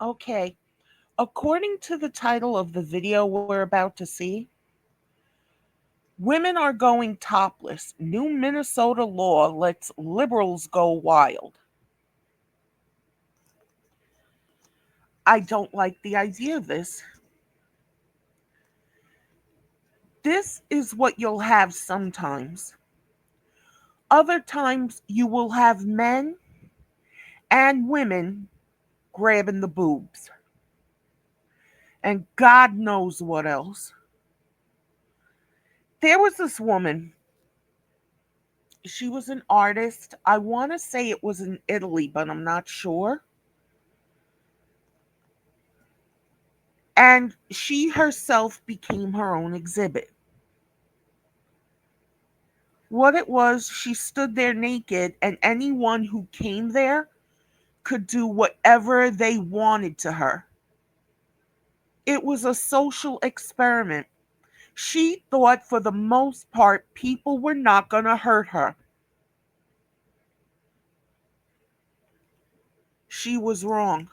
Okay. According to the title of the video we're about to see, women are going topless. New Minnesota law lets liberals go wild. I don't like the idea of this. This is what you'll have sometimes. Other times, you will have men and women grabbing the boobs. And God knows what else. There was this woman. She was an artist. I want to say it was in Italy, but I'm not sure. And she herself became her own exhibit. What it was, she stood there naked, and anyone who came there could do whatever they wanted to her. It was a social experiment. She thought for the most part people were not going to hurt her. She was wrong.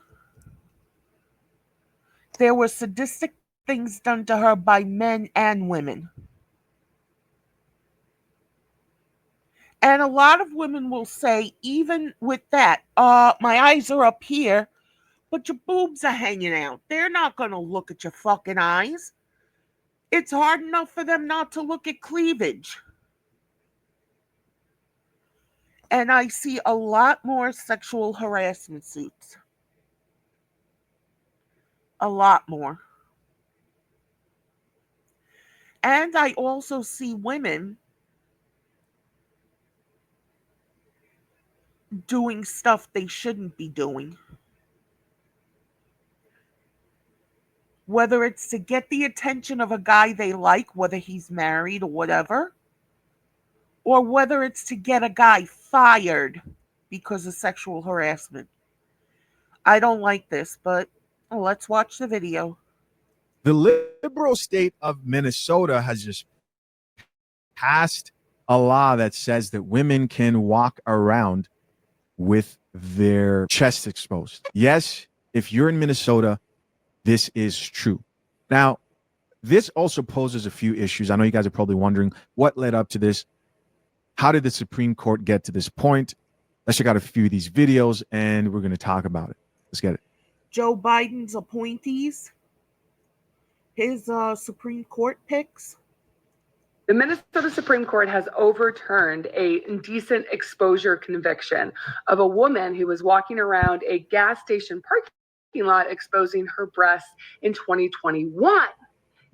There were sadistic things done to her by men and women. And a lot of women will say, even with that, my eyes are up here, but your boobs are hanging out. They're not going to look at your fucking eyes. It's hard enough for them not to look at cleavage. And I see a lot more sexual harassment suits. A lot more. And I also see women doing stuff they shouldn't be doing. Whether it's to get the attention of a guy they like, whether he's married or whatever, or whether it's to get a guy fired because of sexual harassment. I don't like this, but let's watch the video. The liberal state of Minnesota has just passed a law that says that women can walk around with their chest exposed. Yes, if you're in Minnesota, this is true. Now, this also poses a few issues. I know you guys are probably wondering what led up to this. How did the Supreme Court get to this point? Let's check out a few of these videos and we're going to talk about it. Let's get it. Joe Biden's appointees, his Supreme Court picks. The Minnesota Supreme Court has overturned a indecent exposure conviction of a woman who was walking around a gas station parking lot exposing her breasts in 2021.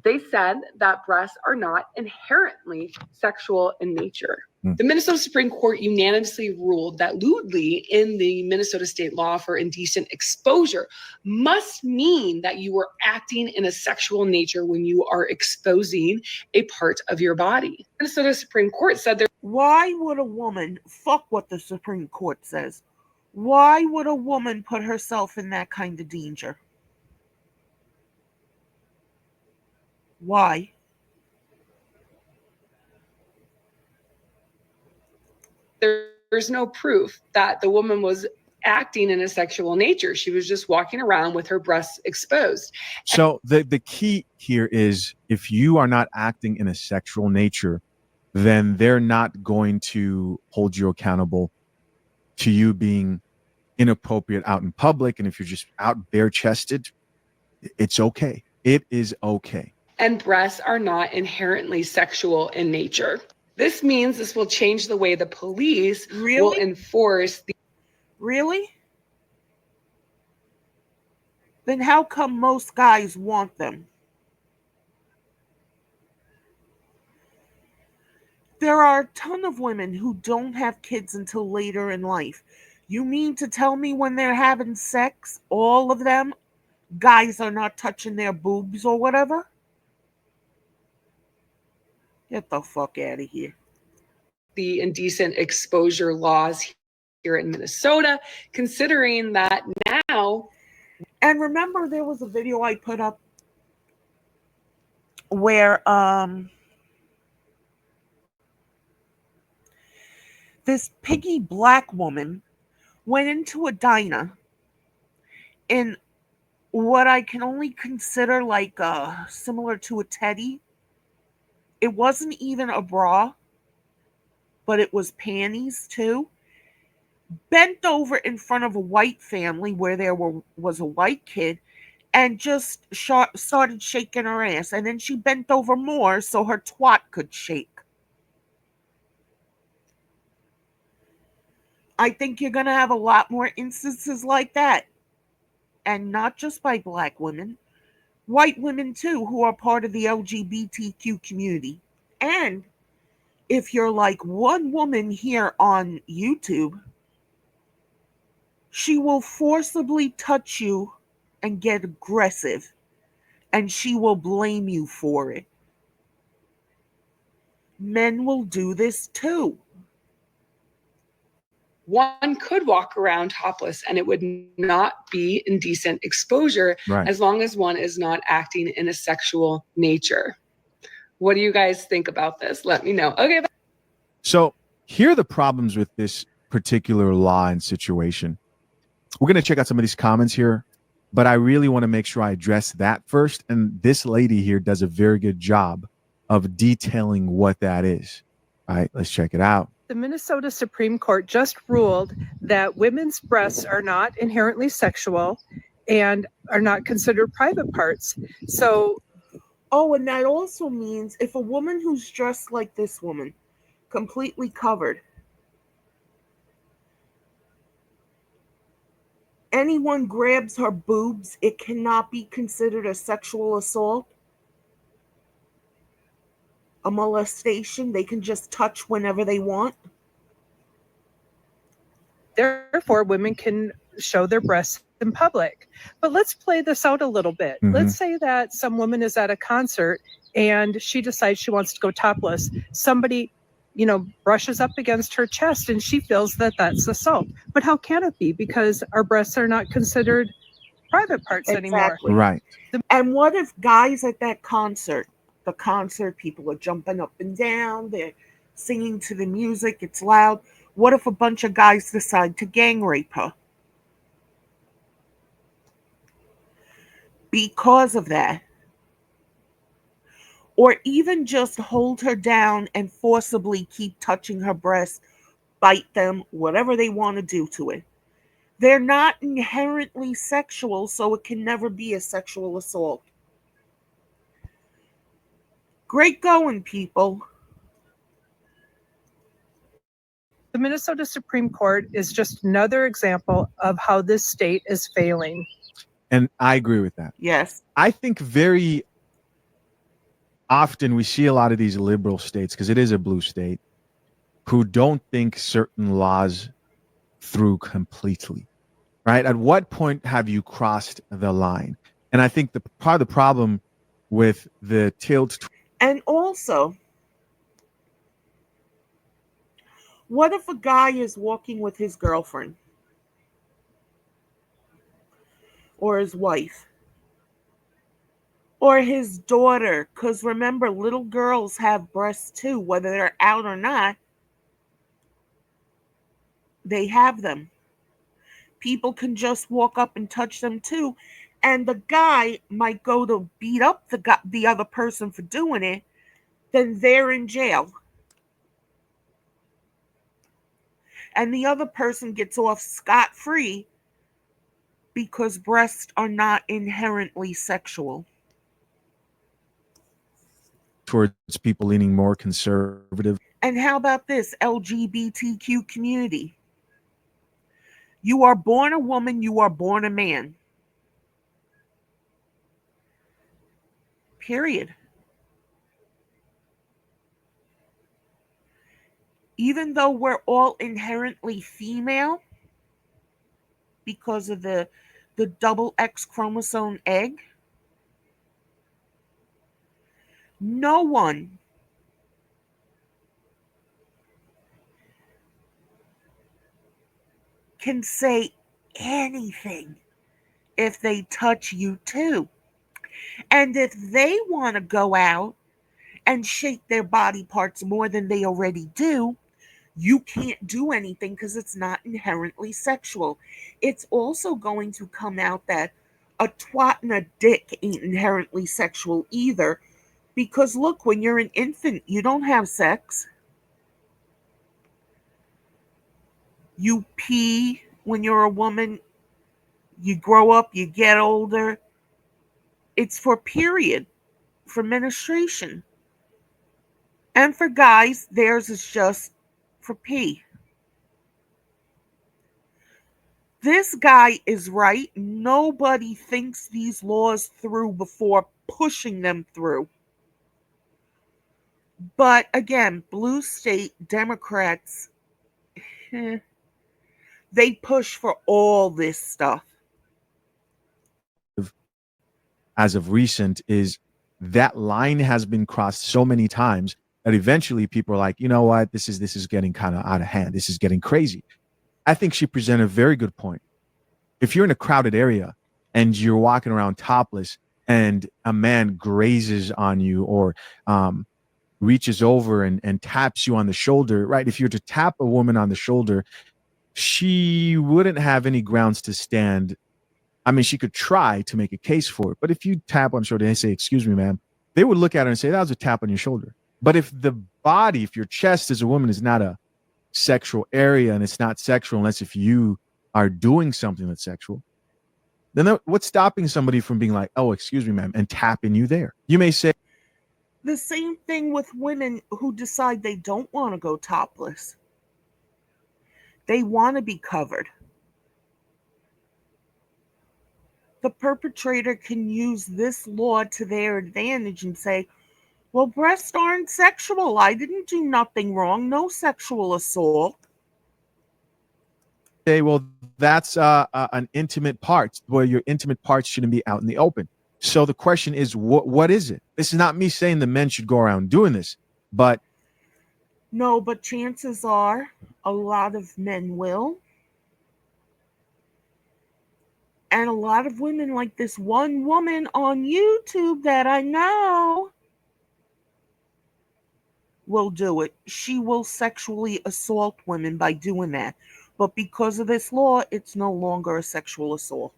They said that breasts are not inherently sexual in nature. The Minnesota Supreme Court unanimously ruled that lewdly in the Minnesota state law for indecent exposure must mean that you are acting in a sexual nature when you are exposing a part of your body. Minnesota Supreme Court said there. Why would a woman, fuck what the Supreme Court says, why would a woman put herself in that kind of danger? Why? There's no proof that the woman was acting in a sexual nature. She was just walking around with her breasts exposed. So the key here is if you are not acting in a sexual nature, then they're not going to hold you accountable to you being inappropriate out in public. And if you're just out bare chested, it's okay. It is okay. And breasts are not inherently sexual in nature. This means this will change the way the police will enforce the. Really? Then how come most guys want them? There are a ton of women who don't have kids until later in life. You mean to tell me when they're having sex, all of them, guys are not touching their boobs or whatever? Get the fuck out of here. The indecent exposure laws here in Minnesota, considering that now. And remember, there was a video I put up where this piggy black woman went into a diner in what I can only consider like similar to a teddy. It wasn't even a bra, but it was panties too. Bent over in front of a white family where was a white kid and just started shaking her ass. And then she bent over more so her twat could shake. I think you're going to have a lot more instances like that. And not just by black women, white women too, who are part of the LGBTQ community. And if you're like one woman here on YouTube, she will forcibly touch you and get aggressive, and she will blame you for it. Men will do this too. One could walk around topless and it would not be indecent exposure Right. as long as one is not acting in a sexual nature. What do you guys think about this? Let me know. Okay. So here are the problems with this particular law and situation. We're going to check out some of these comments here, but I really want to make sure I address that first. And this lady here does a very good job of detailing what that is. All right, let's check it out. The Minnesota Supreme Court just ruled that women's breasts are not inherently sexual and are not considered private parts. So, oh, and that also means if a woman who's dressed like this woman, completely covered, anyone grabs her boobs, it cannot be considered a sexual assault, a molestation. They can just touch whenever they want. therefore, women can show their breasts in public. But let's play this out a little bit. Let's say that some woman is at a concert and she decides she wants to go topless. Somebody, brushes up against her chest and she feels that that's assault. But how can it be? Because our breasts are not considered private parts anymore. Exactly. Right. And what if guys at that concert, the concert, people are jumping up and down, they're singing to the music, it's loud. What if a bunch of guys decide to gang rape her? Because of that. Or even just hold her down and forcibly keep touching her breasts, bite them, whatever they want to do to it. They're not inherently sexual, so it can never be a sexual assault. Great going, people. The Minnesota Supreme Court is just another example of how this state is failing. And I agree with that. Yes. I think very often we see a lot of these liberal states, because it is a blue state, who don't think certain laws through completely. Right? At what point have you crossed the line? And I think the part of the problem with the tilt. And also, what if a guy is walking with his girlfriend or his wife or his daughter? Because remember, little girls have breasts too, whether they're out or not, they have them. People can just walk up and touch them too. And the guy might go to beat up the other person for doing it, then they're in jail. And the other person gets off scot-free because breasts are not inherently sexual. Towards people leaning more conservative. And how about this LGBTQ community? You are born a woman, you are born a man. Period. Even though we're all inherently female because of the double X chromosome egg, no one can say anything if they touch you too. And if they want to go out and shake their body parts more than they already do, you can't do anything because it's not inherently sexual. It's also going to come out that a twat and a dick ain't inherently sexual either. Because look, when you're an infant, you don't have sex. You pee when you're a woman, you grow up, you get older. It's for period, for menstruation. And for guys, theirs is just for pee. This guy is right. Nobody thinks these laws through before pushing them through. But again, blue state Democrats, eh, they push for all this stuff. As of recent is that line has been crossed so many times that eventually people are like, you know what, this is getting kind of out of hand. This is getting crazy. I think she presented a very good point. If you're in a crowded area and you're walking around topless and a man grazes on you or reaches over and taps you on the shoulder, right? If you're to tap a woman on the shoulder, she wouldn't have any grounds to stand. I mean, she could try to make a case for it, but if you tap on the shoulder and say, "Excuse me, ma'am," they would look at her and say, "That was a tap on your shoulder." But if the body, if your chest as a woman is not a sexual area and it's not sexual unless if you are doing something that's sexual, then what's stopping somebody from being like, "Oh, excuse me, ma'am," and tapping you there? You may say, The same thing with women who decide they don't want to go topless. They want to be covered. The perpetrator can use this law to their advantage and say, well, breasts aren't sexual. I didn't do nothing wrong. No sexual assault. well, that's an intimate part where your intimate parts shouldn't be out in the open. So the question is, what is it? This is not me saying the men should go around doing this, but No, but chances are a lot of men will. And a lot of women, like this one woman on YouTube that I know, will do it. She will sexually assault women by doing that. But because of this law, it's no longer a sexual assault.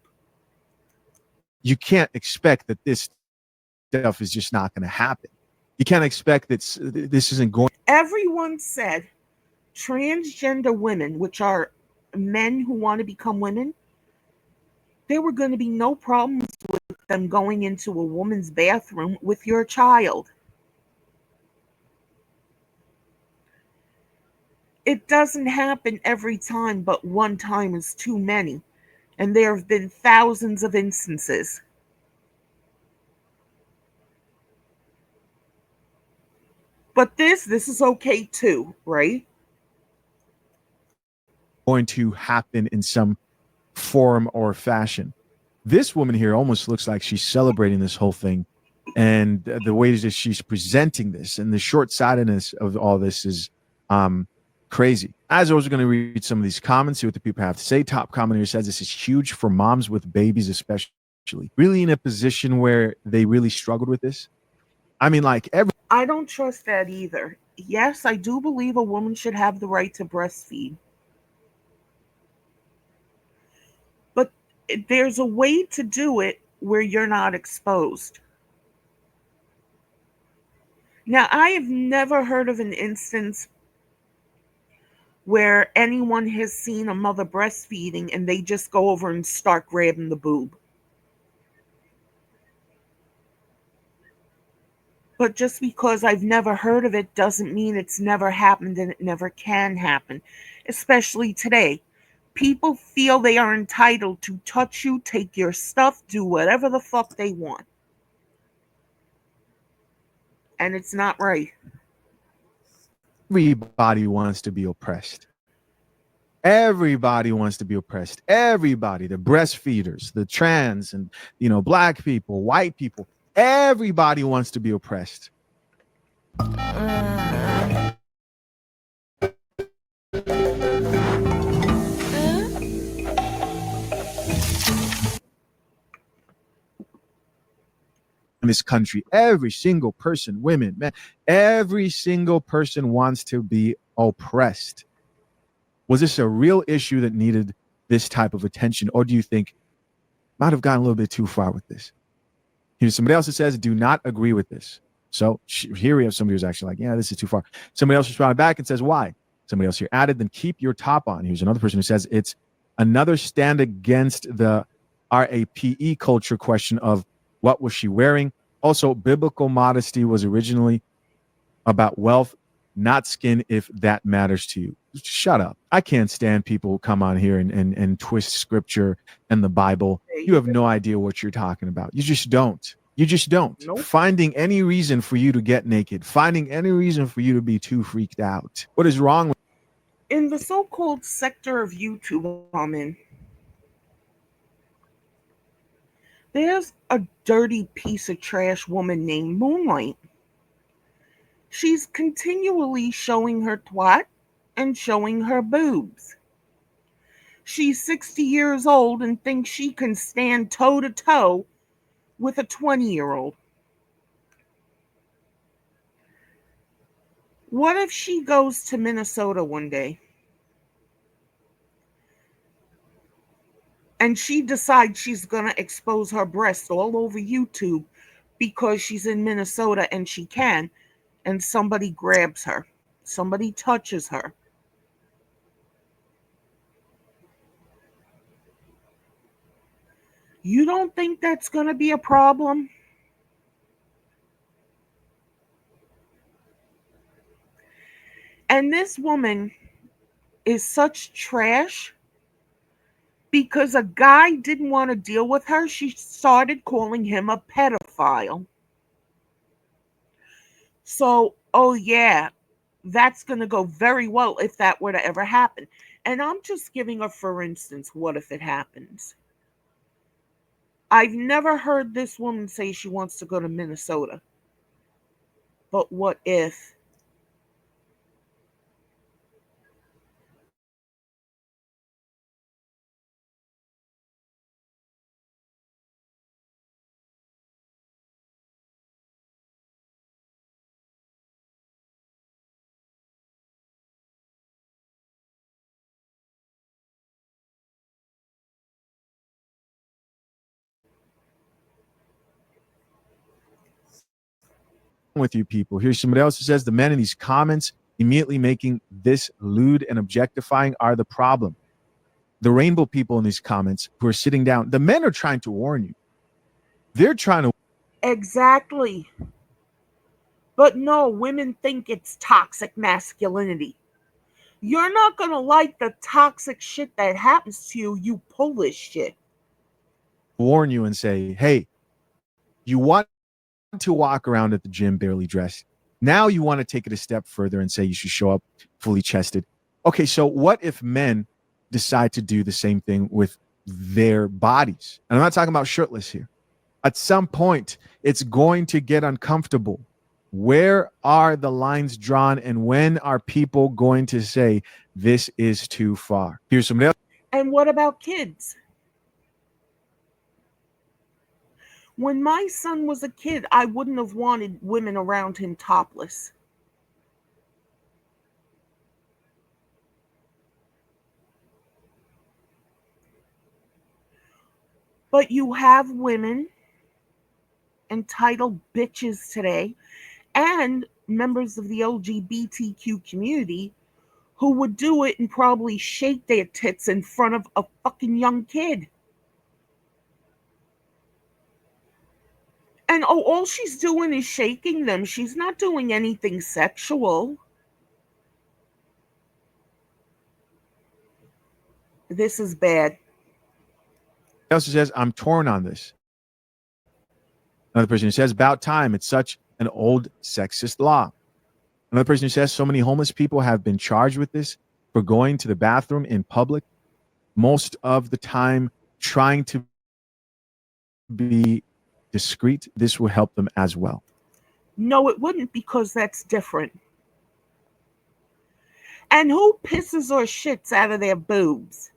you can't expect that this stuff is just not going to happen. You can't expect that this isn't going. Everyone said transgender women, which are men who want to become women, there were going to be no problems with them going into a woman's bathroom with your child. It doesn't happen every time, but one time is too many. And there have been thousands of instances. But this is okay too, right? Going to happen in some form or fashion. This woman here almost looks like she's celebrating this whole thing. And the way that she's presenting this and the short-sightedness of all this is crazy. As I was going to read some of these comments, see what the people have to say. Top commenter says this is huge for moms with babies, especially. Really in a position where they really struggled with this. I mean, like I don't trust that either. Yes, I do believe a woman should have the right to breastfeed. But there's a way to do it where you're not exposed. Now, I have never heard of an instance where anyone has seen a mother breastfeeding and they just go over and start grabbing the boob. But just because I've never heard of it doesn't mean it's never happened and it never can happen, especially today. People feel they are entitled to touch you, take your stuff, do whatever the fuck they want. And it's not right. everybody wants to be oppressed. Everybody wants to be oppressed. Everybody, the breastfeeders, the trans and, black people, white people, everybody wants to be oppressed. In this country, every single person, women, men, every single person wants to be oppressed. Was this a real issue that needed this type of attention? Or do you think might have gotten a little bit too far with this. Here's somebody else that says, do not agree with this. So here we have somebody who's actually like, yeah, this is too far. Somebody else responded back and says, why? Somebody else here added, then keep your top on. Here's another person who says, it's another stand against the RAPE culture question of what was she wearing? Also, biblical modesty was originally about wealth, not skin, if that matters to you. Shut up. I can't stand people who come on here and twist scripture and the Bible. You have no idea what you're talking about. You just don't. You just don't. Nope. Finding any reason for you to get naked, finding any reason for you to be too freaked out. What is wrong with In the so-called sector of YouTube I'm in, there's a dirty piece of trash woman named Moonlight. She's continually showing her twat and showing her boobs. She's 60 years old and thinks she can stand toe to toe with a 20-year-old. What if she goes to Minnesota one day and she decides she's going to expose her breasts all over YouTube because she's in Minnesota and she can, and somebody grabs her, somebody touches her? You don't think that's going to be a problem? And this woman is such trash because a guy didn't want to deal with her. She started calling him a pedophile. So, oh yeah, that's going to go very well if that were to ever happen. And I'm just giving a for instance, what if it happens? I've never heard this woman say she wants to go to Minnesota. But what if? with you people? Here's somebody else who says the men in these comments immediately making this lewd and objectifying are the problem. The rainbow people in these comments who are sitting down, the men are trying to warn you. They're trying to. Exactly. But no, women think it's toxic masculinity. You're not going to like the toxic shit that happens to you. You pull this shit. Warn you and say, hey, you want to walk around at the gym barely dressed. Now you want to take it a step further and say you should show up fully chested. Okay, so what if men decide to do the same thing with their bodies? And I'm not talking about shirtless here. At some point, it's going to get uncomfortable. Where are the lines drawn, and when are people going to say this is too far? Here's somebody else. And what about kids? When my son was a kid, I wouldn't have wanted women around him topless. But you have women, entitled bitches today, and members of the LGBTQ community who would do it and probably shake their tits in front of a fucking young kid. And oh, all she's doing is shaking them. She's not doing anything sexual. This is bad. Also says, I'm torn on this. Another person who says, about time. It's such an old sexist law. Another person who says, so many homeless people have been charged with this for going to the bathroom in public, most of the time trying to be discreet. This will help them as well. No, it wouldn't, because that's different. And who pisses or shits out of their boobs?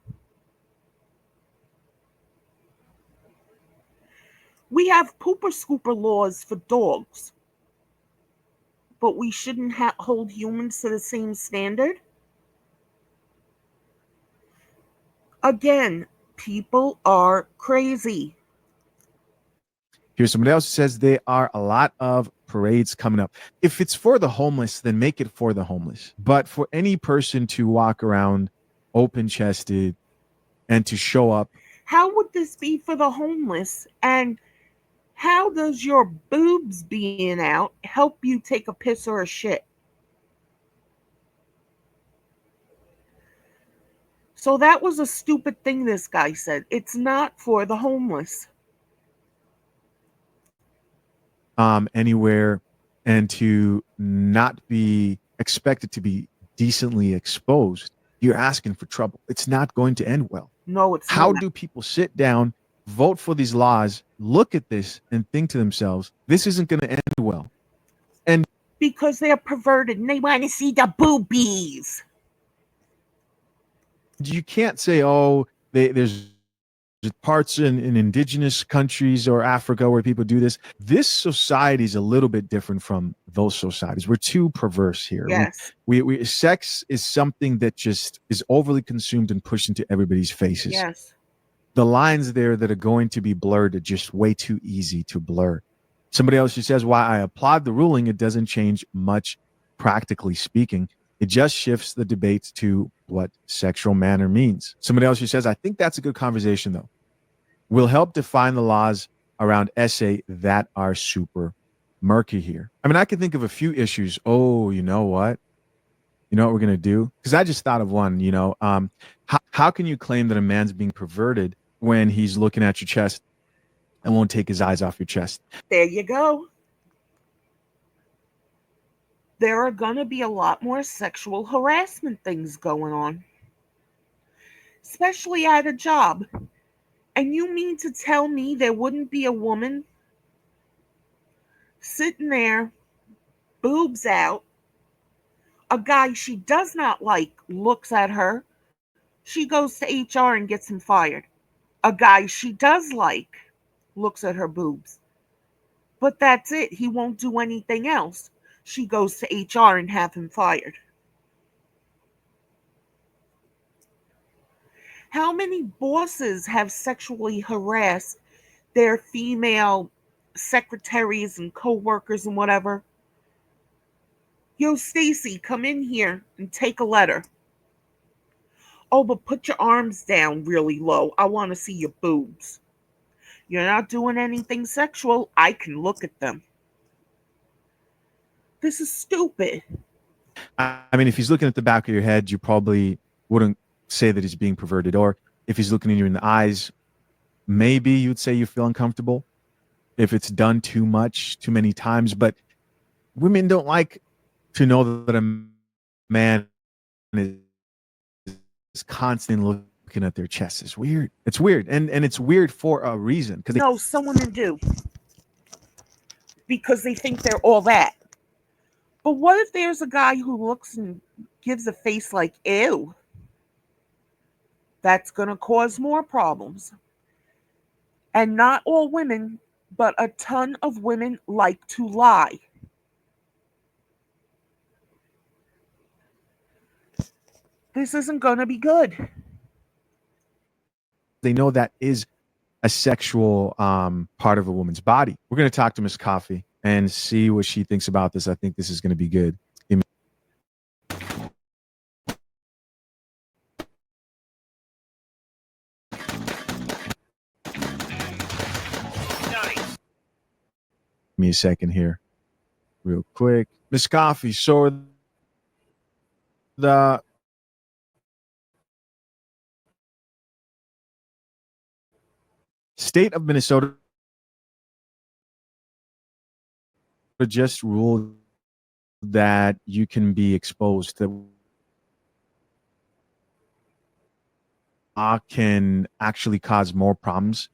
We have pooper scooper laws for dogs, but we shouldn't hold humans to the same standard. Again, People are crazy. Here's somebody else who says there are a lot of parades coming up. If it's for the homeless, then make it for the homeless. But for any person to walk around open chested and to show up, How would this be for the homeless? And how does your boobs being out help you take a piss or a shit? So that was a stupid thing this guy said. It's not for the homeless. anywhere and to not be expected to be decently exposed, you're asking for trouble. It's not going to end well. No, it's How not. do people sit down, vote for these laws, look at this, and think to themselves, this isn't going to end well? And Because they're perverted and they want to see the boobies. you can't say, oh, there's parts in indigenous countries or Africa where people do this. This society is a little bit different from those societies. We're too perverse here. Yes. We sex is something that just is overly consumed and pushed into everybody's faces. Yes. The lines there that are going to be blurred are just way too easy to blur. Somebody else who says, while I applaud the ruling, it doesn't change much practically speaking. It just shifts the debate to what sexual manner means. Somebody else who says, I think that's a good conversation, though. Will help define the laws around SA that are super murky here. I mean, I can think of a few issues. Oh, you know what? You know what we're going to do? Because I just thought of one, how can you claim that a man's being perverted when he's looking at your chest and won't take his eyes off your chest? There you go. There are going to be a lot more sexual harassment things going on, especially at a job. And you mean to tell me there wouldn't be a woman sitting there, boobs out, a guy she does not like looks at her, she goes to HR and gets him fired. A guy she does like looks at her boobs, but that's it. He won't do anything else. She goes to HR and have him fired. How many bosses have sexually harassed their female secretaries and co-workers and whatever? Yo, Stacy, come in here and take a letter. Oh, but put your arms down really low. I want to see your boobs. You're not doing anything sexual. I can look at them. This is stupid. I mean, if he's looking at the back of your head, you probably wouldn't say that he's being perverted. Or if he's looking at you in the eyes, maybe you'd say you feel uncomfortable if it's done too much, too many times. But women don't like to know that a man is constantly looking at their chest. It's weird. It's weird. And it's weird for a reason. Because No, some women do. Because they think they're all that. But what if there's a guy who looks and gives a face like, ew? That's going to cause more problems. And not all women, but a ton of women like to lie. This isn't going to be good. they know that is a sexual part of a woman's body. We're going to talk to Miss Coffee and see what she thinks about this. I think this is going to be good. Give me a second here, real quick. Miss Coffee, so the state of Minnesota just ruled that you can be exposed, that can actually cause more problems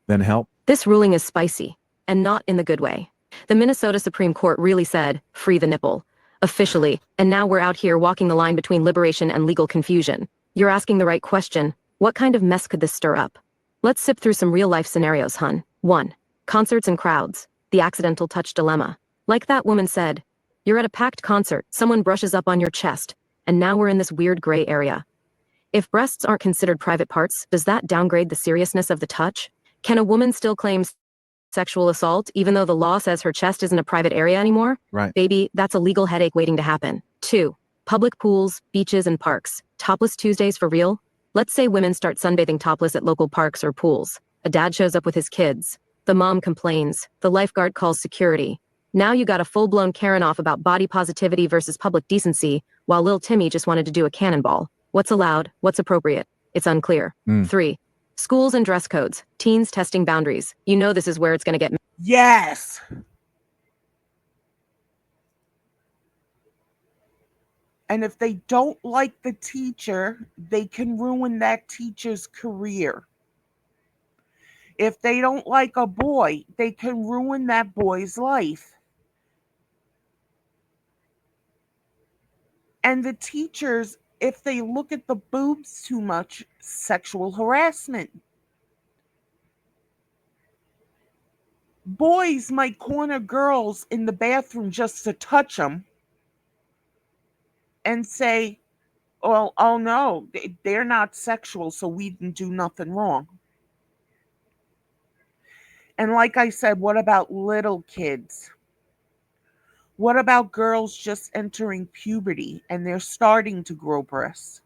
than help. This ruling is spicy, and not in the good way. The Minnesota Supreme Court really said, free the nipple, officially, and now we're out here walking the line between liberation and legal confusion. You're asking the right question. What kind of mess could this stir up? Let's sip through some real-life scenarios, hun. 1. Concerts and crowds. The accidental touch dilemma. Like that woman said, you're at a packed concert, someone brushes up on your chest, and now we're in this weird gray area. If breasts aren't considered private parts, does that downgrade the seriousness of the touch? Can a woman still claim sexual assault even though the law says her chest isn't a private area anymore? Right. Baby, that's a legal headache waiting to happen. 2. Public pools, beaches, and parks. Topless Tuesdays for real? Let's say women start sunbathing topless at local parks or pools. A dad shows up with his kids. The mom complains. The lifeguard calls security. Now you got a full-blown Karen off about body positivity versus public decency, while Lil Timmy just wanted to do a cannonball. What's allowed? What's appropriate? It's unclear. 3. Schools and dress codes. Teens testing boundaries. You know this is where it's going to get... Yes. And if they don't like the teacher, they can ruin that teacher's career. If they don't like a boy, they can ruin that boy's life. And the teachers, if they look at the boobs too much, sexual harassment. Boys might corner girls in the bathroom just to touch them and say, well, oh no, they're not sexual, so we didn't do nothing wrong. And like I said, what about little kids? What about girls just entering puberty and they're starting to grow breasts?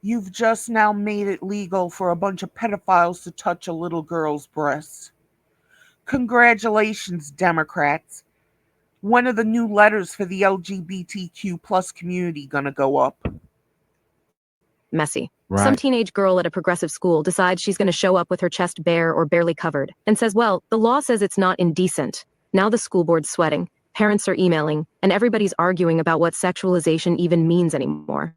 You've just now made it legal for a bunch of pedophiles to touch a little girl's breasts. Congratulations, Democrats. When are the new letters for the LGBTQ plus community gonna go up? Messy. Right. Some teenage girl at a progressive school decides she's going to show up with her chest bare or barely covered and says, well, the law says it's not indecent. Now the school board's sweating, parents are emailing, and everybody's arguing about what sexualization even means anymore.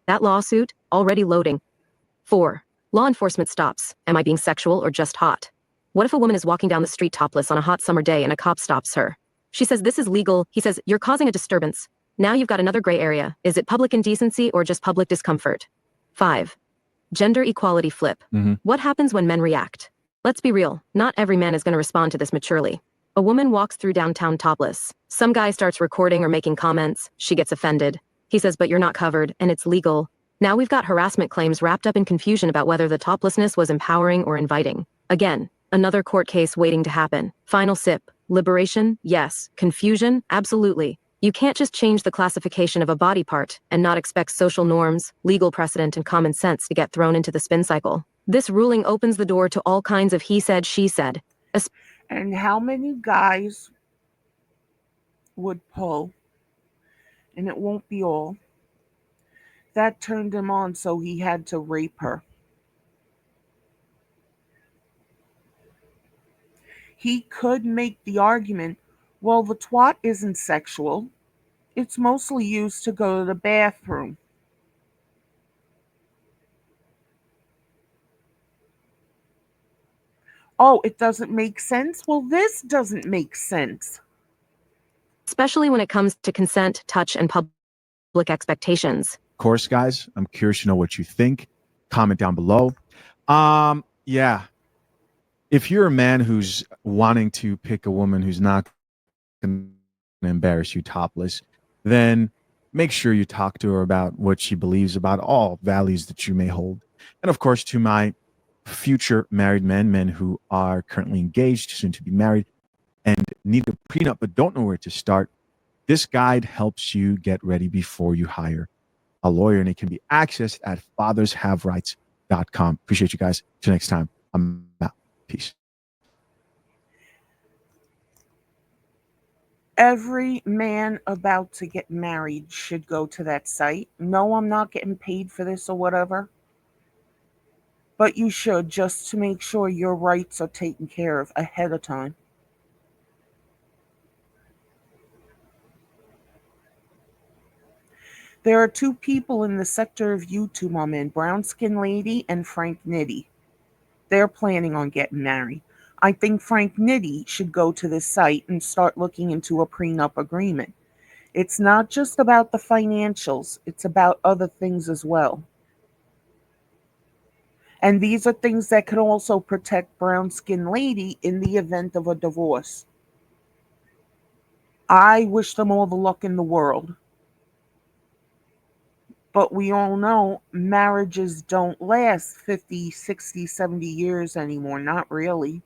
That lawsuit, already loading. 4. Law enforcement stops. Am I being sexual or just hot? What if a woman is walking down the street topless on a hot summer day and a cop stops her? She says, this is legal. He says, you're causing a disturbance. Now you've got another gray area. Is it public indecency or just public discomfort? 5. Gender equality flip. What happens when men react? Let's be real. Not every man is going to respond to this maturely. A woman walks through downtown topless. Some guy starts recording or making comments. She gets offended. He says, but you're not covered, and it's legal. Now we've got harassment claims wrapped up in confusion about whether the toplessness was empowering or inviting. Again, another court case waiting to happen. Final sip. Liberation? Yes. Confusion? Absolutely. You can't just change the classification of a body part and not expect social norms, legal precedent, and common sense to get thrown into the spin cycle. This ruling opens the door to all kinds of he said, she said. And how many guys would pull, and it won't be all, that turned him on so he had to rape her? He could make the argument, well, the twat isn't sexual. It's mostly used to go to the bathroom. Oh, it doesn't make sense? Well, this doesn't make sense. Especially when it comes to consent, touch, and public expectations. Of course, guys, I'm curious to know what you think. Comment down below. Yeah. If you're a man who's wanting to pick a woman who's not going to embarrass you topless, then make sure you talk to her about what she believes about all values that you may hold. And of course, to my future married men who are currently engaged, soon to be married, and need a prenup but don't know where to start, this guide helps you get ready before you hire a lawyer, and it can be accessed at fathershaverights.com. Appreciate you guys. Till next time, I'm out. Peace. Every man about to get married should go to that site. No, I'm not getting paid for this or whatever, but you should, just to make sure your rights are taken care of ahead of time. There are two people in the sector of YouTube I'm in, Brown Skin Lady and Frank Nitty. They're planning on getting married. I think Frank Nitty should go to this site and start looking into a prenup agreement. It's not just about the financials, it's about other things as well. And these are things that could also protect Brown Skin Lady in the event of a divorce. I wish them all the luck in the world. But we all know marriages don't last 50, 60, 70 years anymore. Not really.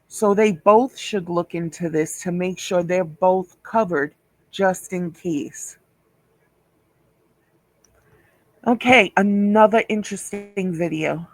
So they both should look into this to make sure they're both covered just in case. Okay, another interesting video.